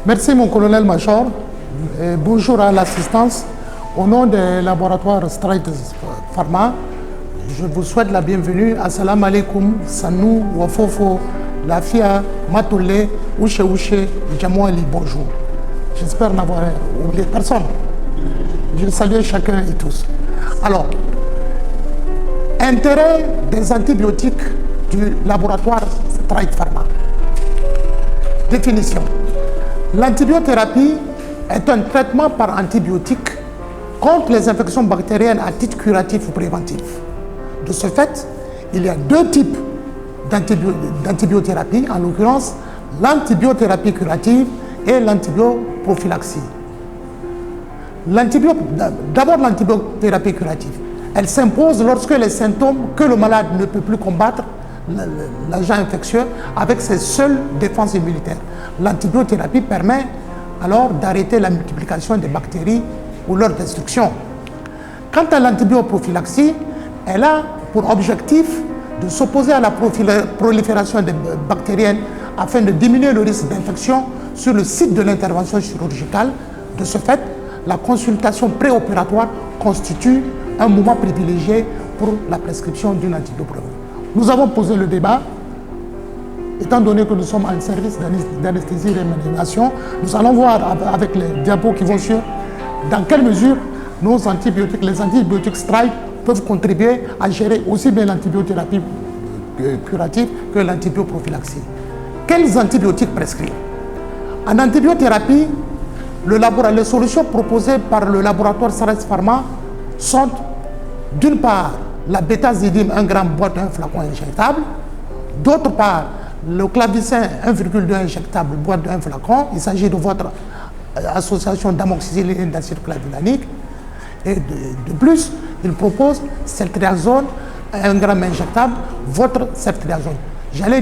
Merci mon colonel-major. Bonjour à l'assistance. Au nom des laboratoires Stride Pharma, je vous souhaite la bienvenue. Assalamu alaikum, Sanou, Wafofo, Lafia, Matole, Ouche Ouche, Djamouali, bonjour. J'espère n'avoir oublié personne. Je salue chacun et tous. Alors, intérêt des antibiotiques du laboratoire Stride Pharma. Définition. L'antibiothérapie est un traitement par antibiotique contre les infections bactériennes à titre curatif ou préventif. De ce fait, il y a deux types d'antibiothérapie, en l'occurrence l'antibiothérapie curative et l'antibioprophylaxie. D'abord l'antibiothérapie curative. Elle s'impose lorsque les symptômes que le malade ne peut plus combattre l'agent infectieux avec ses seules défenses immunitaires. L'antibiothérapie permet alors d'arrêter la multiplication des bactéries ou leur destruction. Quant à l'antibioprophylaxie, elle a pour objectif de s'opposer à la prolifération des bactériennes afin de diminuer le risque d'infection sur le site de l'intervention chirurgicale. De ce fait, la consultation préopératoire constitue un moment privilégié pour la prescription d'une antibioprophylaxie. Nous avons posé le débat. Étant donné que nous sommes en service d'anesthésie et réanimation, nous allons voir avec les diapos qui vont suivre dans quelle mesure nos antibiotiques, les antibiotiques Stride, peuvent contribuer à gérer aussi bien l'antibiothérapie curative que l'antibioprophylaxie. Quels antibiotiques prescrire? En antibiothérapie, les solutions proposées par le laboratoire Stride Pharma sont d'une part la bétazidime 1 g boîte 1 flacon injectable, d'autre part le clavicin 1,2 injectable boîte de 1 flacon. Il s'agit de votre association d'amoxicilline d'acide clavulanique. Et de plus, il propose ceftriaxone 1 g injectable, votre ceftriaxone. J'allais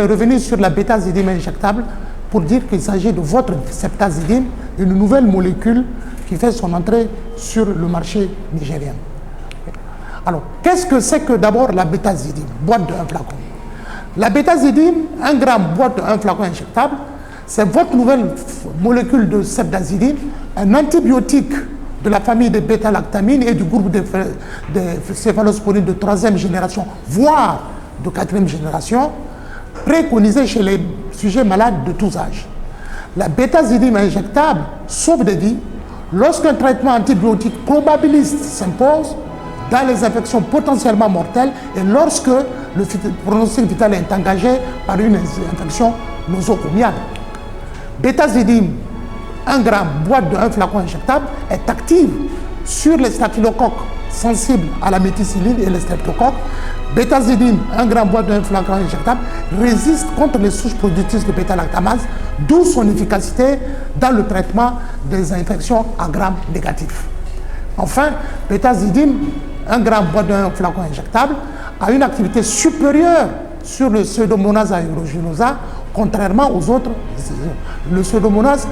revenir sur la bétazidime injectable pour dire qu'il s'agit de votre ceftazidime, une nouvelle molécule qui fait son entrée sur le marché nigérien. Alors, qu'est-ce que c'est que d'abord la bétazidime, boîte de 1 flacon? La bétazidime, 1 g boîte de 1 flacon injectable, c'est votre nouvelle molécule de ceftazidime, un antibiotique de la famille des bêta-lactamines et du groupe des céphalosporines de 3e génération, voire de 4e génération, préconisé chez les sujets malades de tous âges. La bétazidime injectable sauve des vies lorsqu'un traitement antibiotique probabiliste s'impose dans les infections potentiellement mortelles et lorsque le pronostic vital est engagé par une infection nosocomiale. Bétazidime 1 g boîte de 1 flacon injectable est active sur les staphylocoques sensibles à la méticilline et les streptocoques. Bétazidime 1 g boîte de 1 flacon injectable résiste contre les souches productrices de bêta-lactamase, d'où son efficacité dans le traitement des infections à gram négatif. Enfin, bétazidime 1 g boîte de 1 flacon injectable a une activité supérieure sur le Pseudomonas aeruginosa, contrairement aux autres. Le Pseudomonas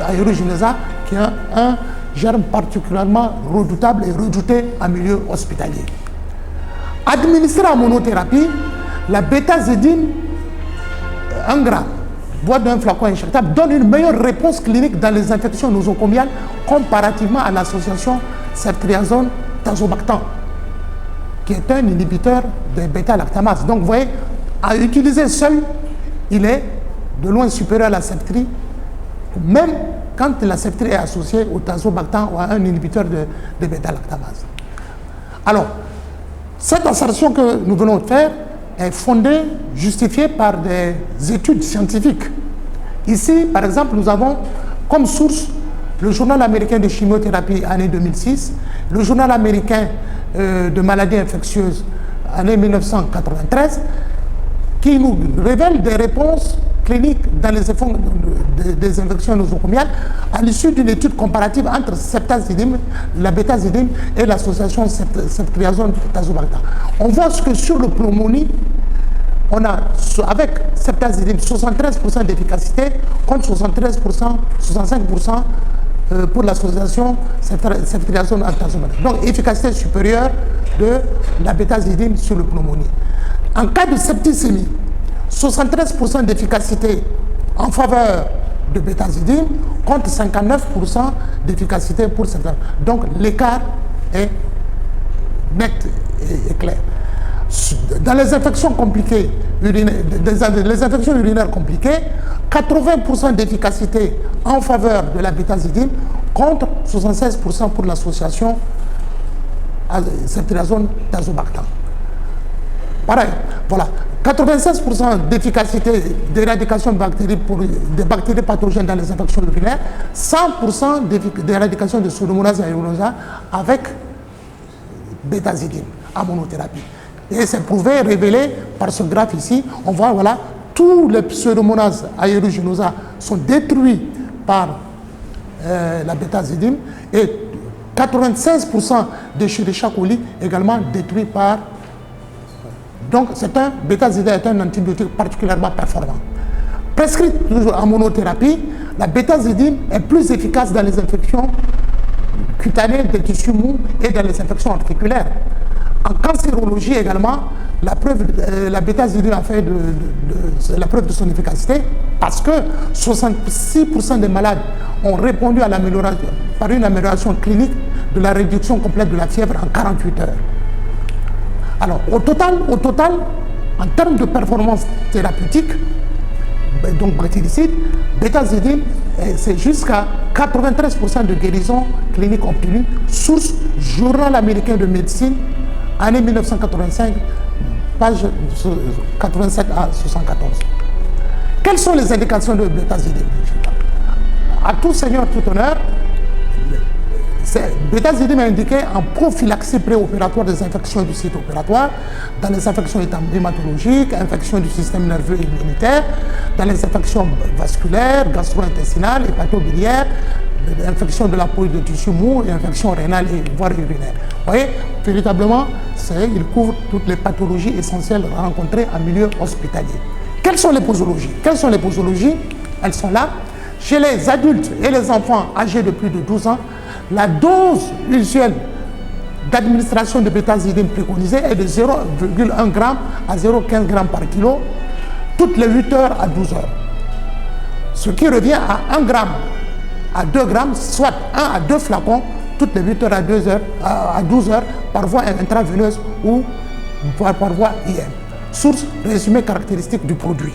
aeruginosa qui est un germe particulièrement redoutable et redouté en milieu hospitalier. Administrée en monothérapie, la bétazidime 1 g boîte d'un flacon injectable donne une meilleure réponse clinique dans les infections nosocomiales comparativement à l'association ceftriaxone-tazobactam, qui est un inhibiteur des bêta-lactamases. Donc vous voyez, à utiliser seul, il est de loin supérieur à la ceftriaxone, même quand la ceftriaxone est associée au tazobactam ou à un inhibiteur de bêta-lactamase. Alors, cette assertion que nous venons de faire est fondée, justifiée par des études scientifiques. Ici, par exemple, nous avons comme source le journal américain de chimiothérapie, année 2006, le journal américain de maladies infectieuses, année 1993, qui nous révèle des réponses cliniques dans les effets des infections nosocomiales à l'issue d'une étude comparative entre ceftazidime, la bétazidime et l'association ceftriaxone-tazobactam. On voit que sur le pneumonie, on a avec ceftazidime 73% d'efficacité contre 73%, 65% pour l'association ceftriaxone-tazobactam. Donc efficacité supérieure de la bétazidime sur le pneumonie. En cas de septicémie, 73% d'efficacité en faveur de bétazidine contre 59% d'efficacité pour certains. Donc l'écart est net et clair. Dans les infections compliquées, les infections urinaires compliquées, 80% d'efficacité en faveur de la bétazidine contre 76% pour l'association ceftriaxone tazobactam. Pareil, voilà. 96% d'efficacité d'éradication de bactéries pour des bactéries pathogènes dans les infections urinaires, 100% d'éradication de Pseudomonas aeruginosa avec bétazidine en monothérapie. Et c'est prouvé, révélé par ce graphe ici. On voit, voilà, tous les Pseudomonas aeruginosa sont détruits par la bétazidine et 96% de Escherichia coli également détruits par. Donc, bétazidine est un antibiotique particulièrement performant. Prescrite toujours en monothérapie, la bétazidine est plus efficace dans les infections cutanées des tissus mous et dans les infections articulaires. En cancérologie également, la bétazidine a fait la preuve de son efficacité parce que 66% des malades ont répondu à l'amélioration par une amélioration clinique de la réduction complète de la fièvre en 48 heures. Alors, au total, en termes de performance thérapeutique, donc bactéricide, bétazidine, c'est jusqu'à 93% de guérison clinique obtenue, source Journal américain de médecine, année 1985, page 87 à 74. Quelles sont les indications de bétazidine? À tout seigneur, tout honneur, bétazidine est indiqué en prophylaxie préopératoire des infections du site opératoire, dans les infections hématologiques, infections du système nerveux et immunitaire, dans les infections vasculaires, gastro-intestinales, hépatobiliaires, infections de la peau et de tissu mou et infections rénales et voire urinaires. Vous voyez, véritablement, il couvre toutes les pathologies essentielles rencontrées en milieu hospitalier. Quelles sont les posologies? Elles sont là. Chez les adultes et les enfants âgés de plus de 12 ans, la dose usuelle d'administration de bétazidine préconisée est de 0,1 g à 0,15 g par kilo toutes les 8 heures à 12 heures. Ce qui revient à 1 g à 2 g, soit 1 à 2 flacons toutes les 8 heures à 12 heures par voie intraveineuse ou par voie IM. Source, résumé caractéristique du produit.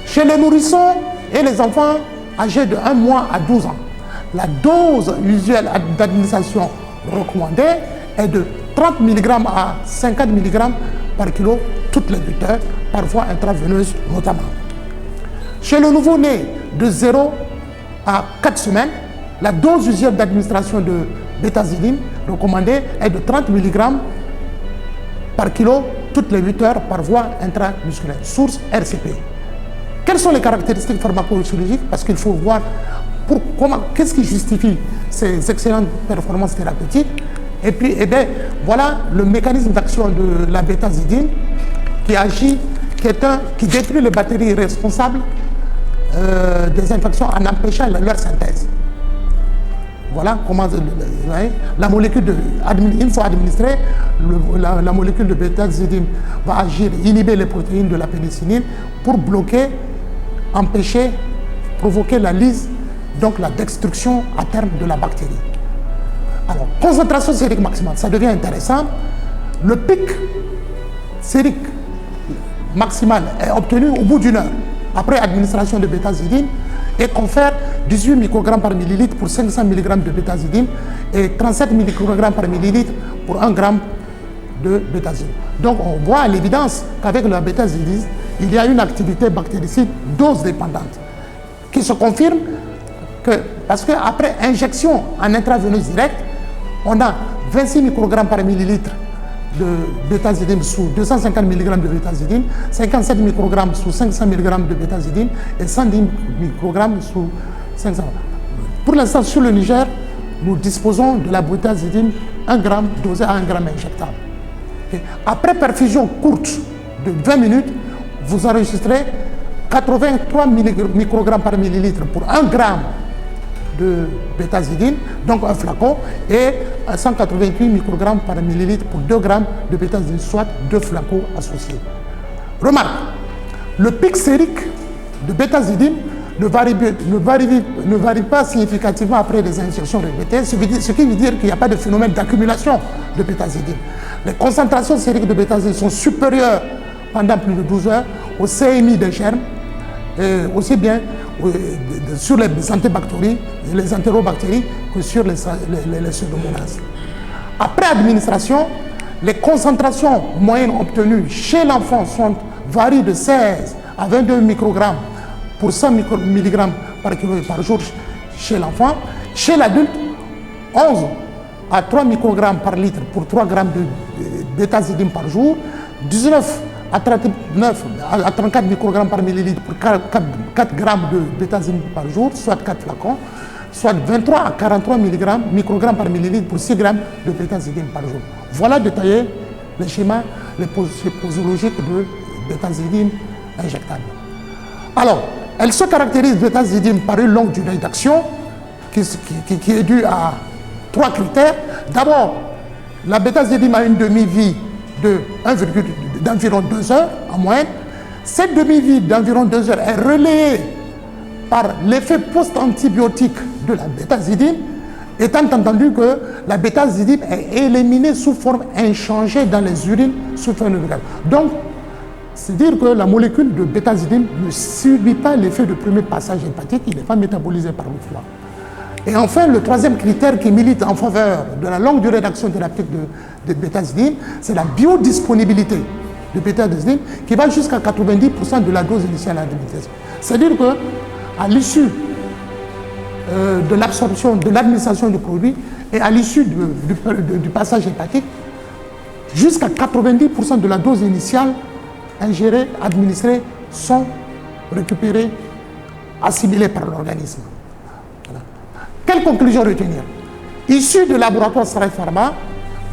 Chez les nourrissons et les enfants âgés de 1 mois à 12 ans, la dose usuelle d'administration recommandée est de 30 mg à 50 mg par kilo toutes les 8 heures, par voie intraveineuse notamment. Chez le nouveau-né de 0 à 4 semaines, la dose usuelle d'administration de bétazidine recommandée est de 30 mg par kilo toutes les 8 heures par voie intramusculaire. Source RCP. Quelles sont les caractéristiques pharmacologiques? Parce qu'il faut voir qu'est-ce qui justifie ces excellentes performances thérapeutiques. Et puis, voilà le mécanisme d'action de la bétazidine qui agit, qui détruit les bactéries responsables des infections en empêchant leur synthèse. Voilà comment la molécule une fois administrée, la molécule de bétazidine va agir, inhiber les protéines de la pénicilline pour bloquer, empêcher, provoquer la lyse, donc la destruction à terme de la bactérie. Alors, concentration sérique maximale, ça devient intéressant. Le pic sérique maximal est obtenu au bout d'une heure après administration de bétazidine et confère 18 microgrammes par millilitre pour 500 mg de bétazidine et 37 microgrammes par millilitre pour 1 g de bétazidine. Donc on voit à l'évidence qu'avec la bétazidine, il y a une activité bactéricide dose dépendante qui se confirme parce qu'après injection en intraveineuse directe, on a 26 microgrammes par millilitre de bétazidine sous 250 mg de bétazidine, 57 microgrammes sous 500 mg de bétazidine et 110 microgrammes sous 500. Pour l'instant, sur le Niger, nous disposons de la bétazidine 1 g dosée à 1 g injectable. Okay. Après perfusion courte de 20 minutes, vous enregistrez 83 microgrammes par millilitre pour 1 g de bétazidine, donc un flacon, et 188 microgrammes par millilitre pour 2 g de bétazidine, soit 2 flacons associés. Remarque, le pic sérique de bétazidine ne varie pas significativement après les injections répétées, ce qui veut dire qu'il n'y a pas de phénomène d'accumulation de bétazidine. Les concentrations sériques de bétazidine sont supérieures pendant plus de 12 heures au CMI des germes, aussi bien sur les antibactéries, les entérobactéries que sur les pseudomonas. Après administration, les concentrations moyennes obtenues chez l'enfant varient de 16 à 22 microgrammes pour 100 mg par kilo par jour chez l'enfant. Chez l'adulte, 11 à 3 microgrammes par litre pour 3 grammes de bétazidine par jour, 19 à 34 microgrammes par millilitre pour 4 grammes de bétazidine par jour, soit 4 flacons, soit 23 à 43 microgrammes par millilitre pour 6 grammes de bétazidine par jour. Voilà détaillé les schémas, les posologiques de bétazidine injectable. Alors, elle se caractérise bétazidine par une longue durée d'action qui est due à 3 critères. D'abord, la bétazidine a une demi-vie d'environ 2 heures en moyenne. Cette demi-vie d'environ 2 heures est relayée par l'effet post-antibiotique de la bétazidine, étant entendu que la bétazidine est éliminée sous forme inchangée dans les urines sous forme virale. Donc, c'est dire que la molécule de bétazidine ne subit pas l'effet de premier passage hépatique, il n'est pas métabolisé par le foie. Et enfin, le troisième critère qui milite en faveur de la longue durée d'action thérapeutique de bétazidine, c'est la biodisponibilité de bétazidine qui va jusqu'à 90% de la dose initiale à l'alimentation. C'est-à-dire qu'à l'issue de l'absorption, de l'administration du produit et à l'issue du passage hépatique, jusqu'à 90% de la dose initiale ingérées, administrées, sont récupérées, assimilées par l'organisme. Voilà. Quelle conclusion retenir? Issu du laboratoire Strive Pharma,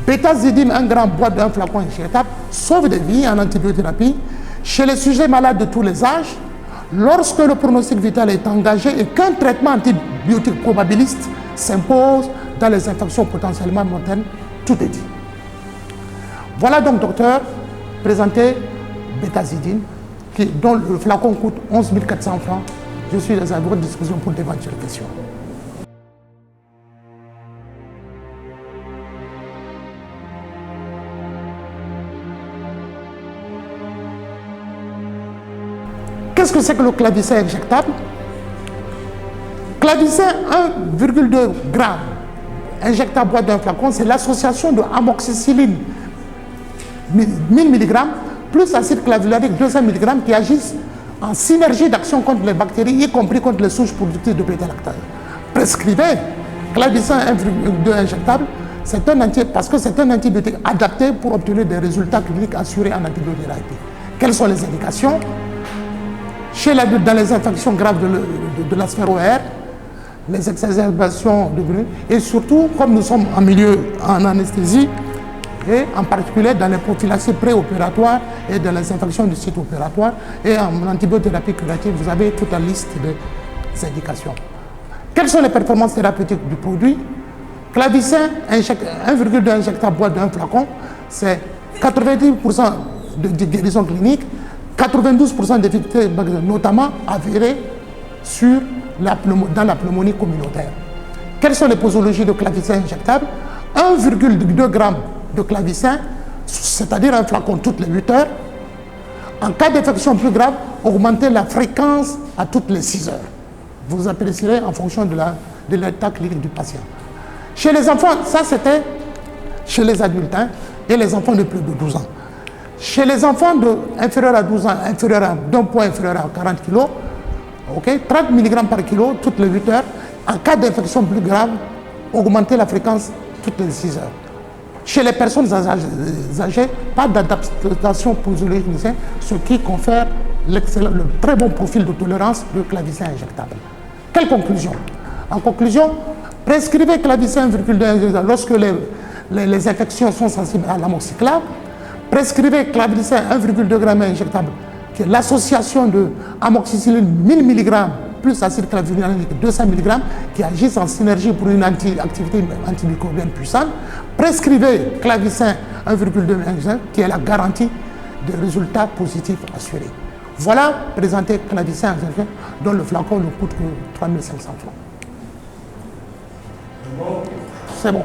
bétazidine 1 gramme boîte d'un flacon injectable sauve des vies en antibiothérapie chez les sujets malades de tous les âges, lorsque le pronostic vital est engagé et qu'un traitement antibiotique probabiliste s'impose dans les infections potentiellement mortelles. Tout est dit. Voilà donc, docteur, présenté bétazidine, dont le flacon coûte 11 400 francs. Je suis à votre disposition pour d'éventuelles questions. Qu'est-ce que c'est que le clavicin injectable? Clavicin 1,2 g injectable boîte d'un flacon, c'est l'association de amoxicilline 1000 mg plus acide clavulanique 200 mg qui agissent en synergie d'action contre les bactéries, y compris contre les souches productives de bêta-lactase. Prescrivez clavicin 1,2 injectable, parce que c'est un antibiotique adapté pour obtenir des résultats cliniques assurés en antibiothérapie. Quelles sont les indications? Chez l'adulte, dans les infections graves de la sphère OR, les exacerbations de brûlures, et surtout, comme nous sommes en milieu en anesthésie, et en particulier dans les prophylaxies préopératoires et dans les infections du site opératoire, et en antibiothérapie curative, vous avez toute la liste des indications. Quelles sont les performances thérapeutiques du produit? Clavicin 1,2 injectable boîte d'un flacon, c'est 90% de guérison clinique, 92% d'efficacité, notamment avérée dans la pneumonie communautaire. Quelles sont les posologies de clavicin injectable? 1,2 g de clavicin, c'est-à-dire un flacon toutes les 8 heures. En cas d'infection plus grave, augmentez la fréquence à toutes les 6 heures. Vous apprécierez en fonction de l'état clinique du patient. Chez les enfants, ça c'était chez les adultes et les enfants de plus de 12 ans. Chez les enfants inférieurs à 12 ans, d'un poids inférieur à 40 kg, 30 mg par kilo toutes les 8 heures. En cas d'infection plus grave, augmenter la fréquence toutes les 6 heures. Chez les personnes âgées, pas d'adaptation posologique, ce qui confère le très bon profil de tolérance de clavicin injectable. Quelle conclusion? En conclusion, prescrivez clavicin 1,2 lorsque les infections sont sensibles à l'amoxiclave. Prescrivez clavicin 1,2 g injectable, qui est l'association de amoxicilline 1000 mg plus acide clavulanique 200 mg qui agissent en synergie pour une activité antimicrobienne puissante. Prescrivez clavicin 1,2 g qui est la garantie des résultats positifs assurés. Voilà présenté clavicin dont le flacon ne coûte que 3 500 francs. C'est bon.